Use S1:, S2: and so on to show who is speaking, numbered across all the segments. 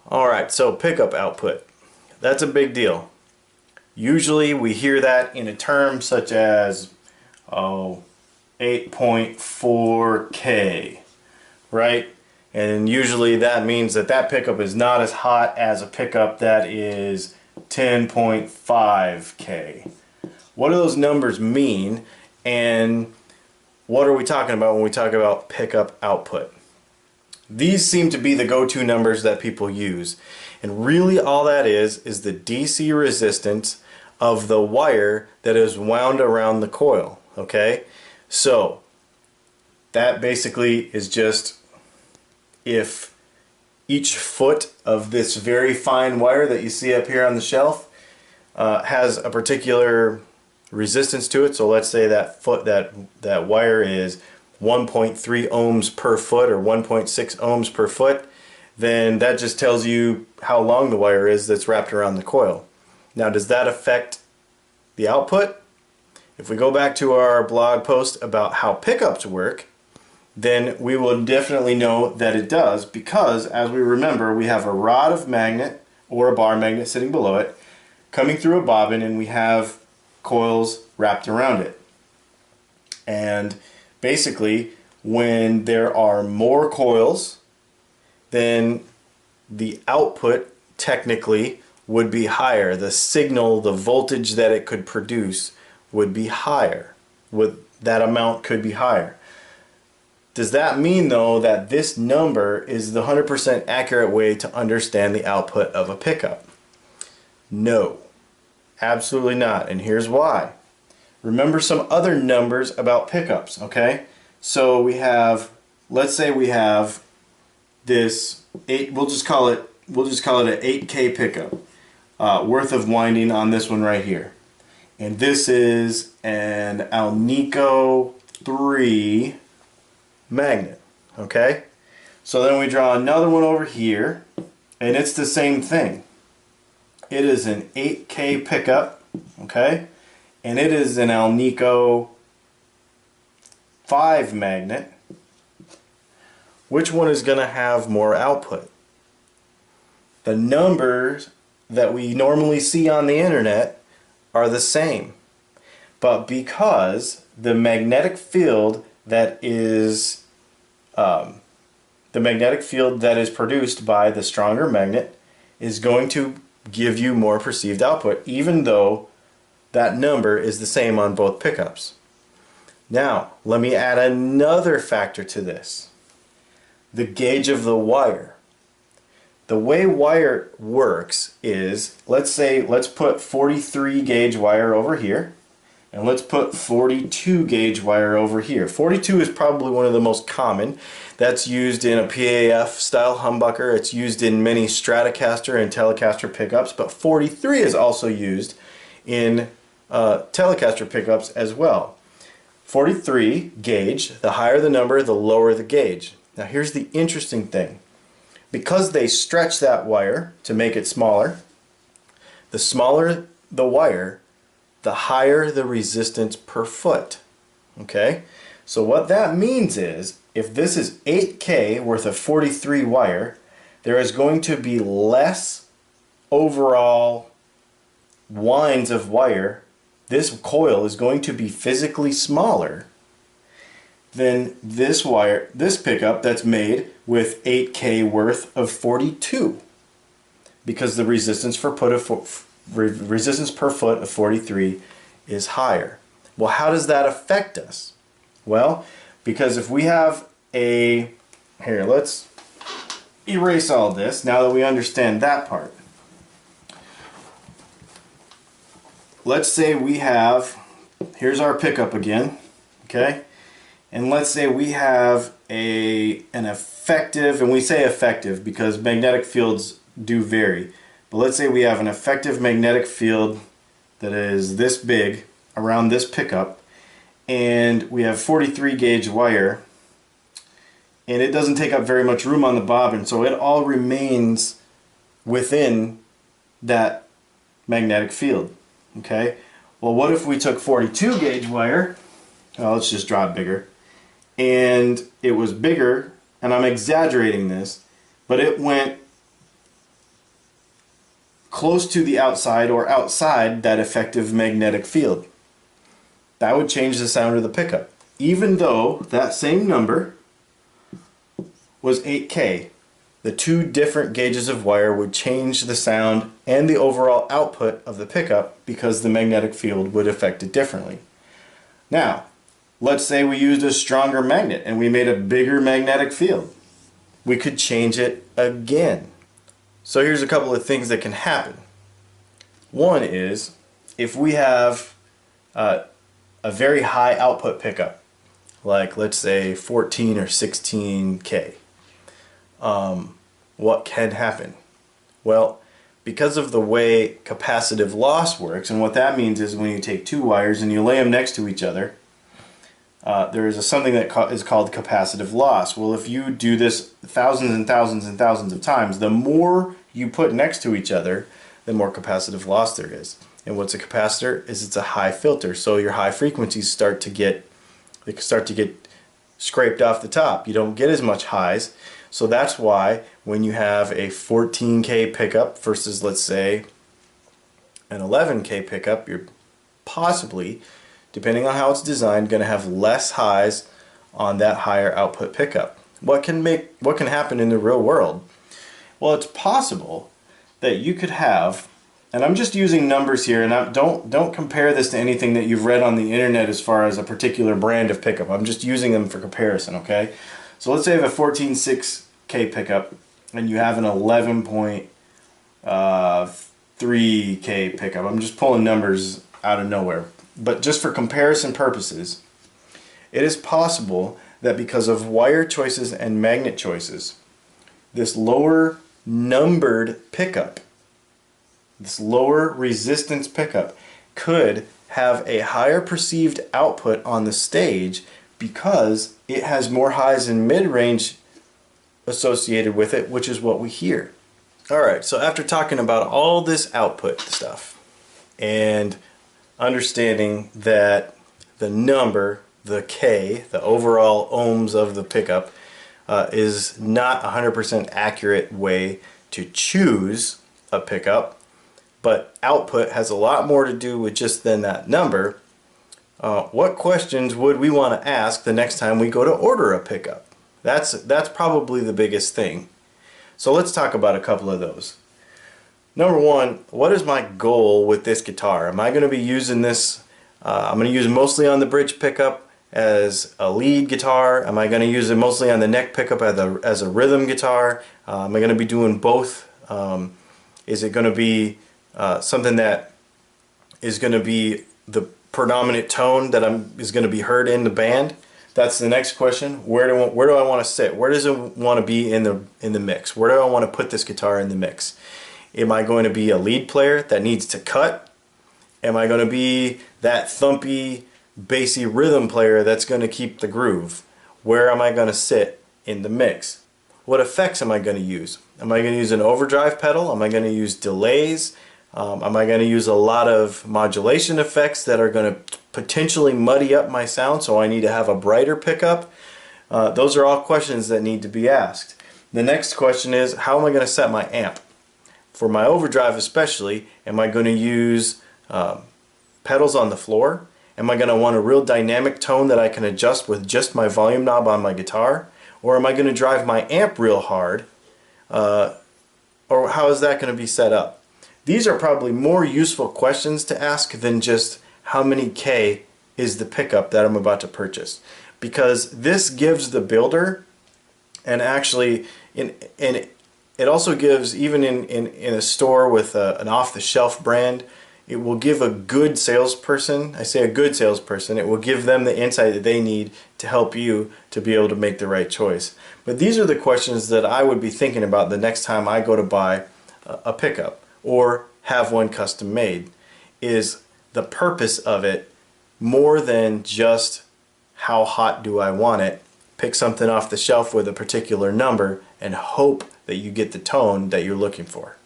S1: Alright, so pickup output. That's a big deal. Usually we hear that in a term such as 8.4K, right? And usually that means that that pickup is not as hot as a pickup that is 10.5K. What do those numbers mean, and what are we talking about when we talk about pickup output? These seem to be the go-to numbers that people use, and really all that is the DC resistance of the wire that is wound around the coil. Okay, so that basically is just if each foot of this very fine wire that you see up here on the shelf has a particular resistance to it. So let's say that that wire is 1.3 ohms per foot or 1.6 ohms per foot, then that just tells you how long the wire is that's wrapped around the coil. Now, does that affect the output? If we go back to our blog post about how pickups work, then we will definitely know that it does, because as we remember, we have a rod of magnet or a bar magnet sitting below it coming through a bobbin, and we have coils wrapped around it. And basically, when there are more coils, then the output technically would be higher. The signal, the voltage that it could produce would be higher. That amount could be higher. Does that mean, though, that this number is the 100% accurate way to understand the output of a pickup? No, absolutely not, and here's why. Remember some other numbers about pickups, okay? So we have, let's say we have this we'll just call it an 8K pickup worth of winding on this one right here. And this is an Alnico 3 magnet, okay? So then we draw another one over here, and it's the same thing. It is an 8K pickup, okay? And it is an Alnico 5 magnet. Which one is going to have more output? The numbers that we normally see on the internet are the same. But because the magnetic field that is produced by the stronger magnet is going to give you more perceived output, even though that number is the same on both pickups. Now, let me add another factor to this. The gauge of the wire. The way wire works is, let's put 43 gauge wire over here, and let's put 42 gauge wire over here. 42 is probably one of the most common. That's used in a PAF style humbucker. It's used in many Stratocaster and Telecaster pickups, but 43 is also used in Telecaster pickups as well. 43 gauge, the higher the number, the lower the gauge. Now here's the interesting thing. Because they stretch that wire to make it smaller, the smaller the wire, the higher the resistance per foot. Okay? So what that means is, if this is 8K worth of 43 wire, there is going to be less overall winds of wire. This coil is going to be physically smaller than this wire, this pickup that's made with 8K worth of 42, because the resistance per foot of 43 is higher. Well, how does that affect us? Well, because if we have here, let's erase all this now that we understand that part. Let's say we have, here's our pickup again, okay? And let's say we have an effective, and we say effective because magnetic fields do vary, but let's say we have an effective magnetic field that is this big around this pickup, and we have 43 gauge wire, and it doesn't take up very much room on the bobbin, so it all remains within that magnetic field. Okay, well, what if we took 42 gauge wire, let's just draw it bigger, and it was bigger, and I'm exaggerating this, but it went close to the outside or outside that effective magnetic field. That would change the sound of the pickup. Even though that same number was 8K, the two different gauges of wire would change the sound and the overall output of the pickup because the magnetic field would affect it differently. Now, let's say we used a stronger magnet and we made a bigger magnetic field. We could change it again. So here's a couple of things that can happen. One is, if we have a very high output pickup, like let's say 14 or 16K, what can happen? Well, because of the way capacitive loss works, and what that means is when you take two wires and you lay them next to each other, there is something that is called capacitive loss. Well, if you do this thousands and thousands and thousands of times, the more you put next to each other, the more capacitive loss there is. And what's a capacitor? It's a high filter, so your high frequencies start to get scraped off the top. You don't get as much highs. So that's why when you have a 14K pickup versus, let's say, an 11K pickup, you're possibly, depending on how it's designed, going to have less highs on that higher output pickup. What can happen in the real world? Well, it's possible that you could have, and I'm just using numbers here, and don't compare this to anything that you've read on the internet as far as a particular brand of pickup. I'm just using them for comparison, okay? So let's say you have a 14.6K pickup and you have an 11.3K pickup. I'm just pulling numbers out of nowhere. But just for comparison purposes, it is possible that because of wire choices and magnet choices, this lower numbered pickup, this lower resistance pickup, could have a higher perceived output on the stage because it has more highs and mid-range associated with it, which is what we hear. Alright, so after talking about all this output stuff and understanding that the number, the K, the overall ohms of the pickup, is not 100% accurate way to choose a pickup, but output has a lot more to do with just than that number. What questions would we want to ask the next time we go to order a pickup? That's probably the biggest thing. So let's talk about a couple of those. Number one, what is my goal with this guitar? Am I going to be using this, I'm going to use it mostly on the bridge pickup as a lead guitar? Am I going to use it mostly on the neck pickup as a rhythm guitar? Am I going to be doing both? Is it going to be something that is going to be the predominant tone that is going to be heard in the band? That's the next question. Where do I want to sit? Where does it want to be in the mix? Where do I want to put this guitar in the mix? Am I going to be a lead player that needs to cut? Am I going to be that thumpy, bassy rhythm player that's going to keep the groove? Where am I going to sit in the mix? What effects am I going to use? Am I going to use an overdrive pedal? Am I going to use delays? Am I going to use a lot of modulation effects that are going to potentially muddy up my sound, so I need to have a brighter pickup? Those are all questions that need to be asked. The next question is, how am I going to set my amp? For my overdrive especially, am I going to use pedals on the floor? Am I going to want a real dynamic tone that I can adjust with just my volume knob on my guitar? Or am I going to drive my amp real hard? Or how is that going to be set up? These are probably more useful questions to ask than just how many K is the pickup that I'm about to purchase. Because this gives the builder, and actually it also gives, even in a store with an off-the-shelf brand, it will give a good salesperson, I say a good salesperson, it will give them the insight that they need to help you to be able to make the right choice. But these are the questions that I would be thinking about the next time I go to buy a pickup or have one custom made. Is the purpose of it more than just how hot do I want it? Pick something off the shelf with a particular number and hope that you get the tone that you're looking for.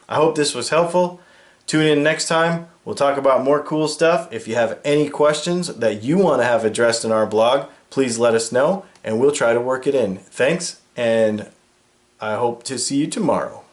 S1: I hope this was helpful. Tune in next time. We'll talk about more cool stuff. If you have any questions that you want to have addressed in our blog, please let us know and we'll try to work it in. Thanks, and I hope to see you tomorrow.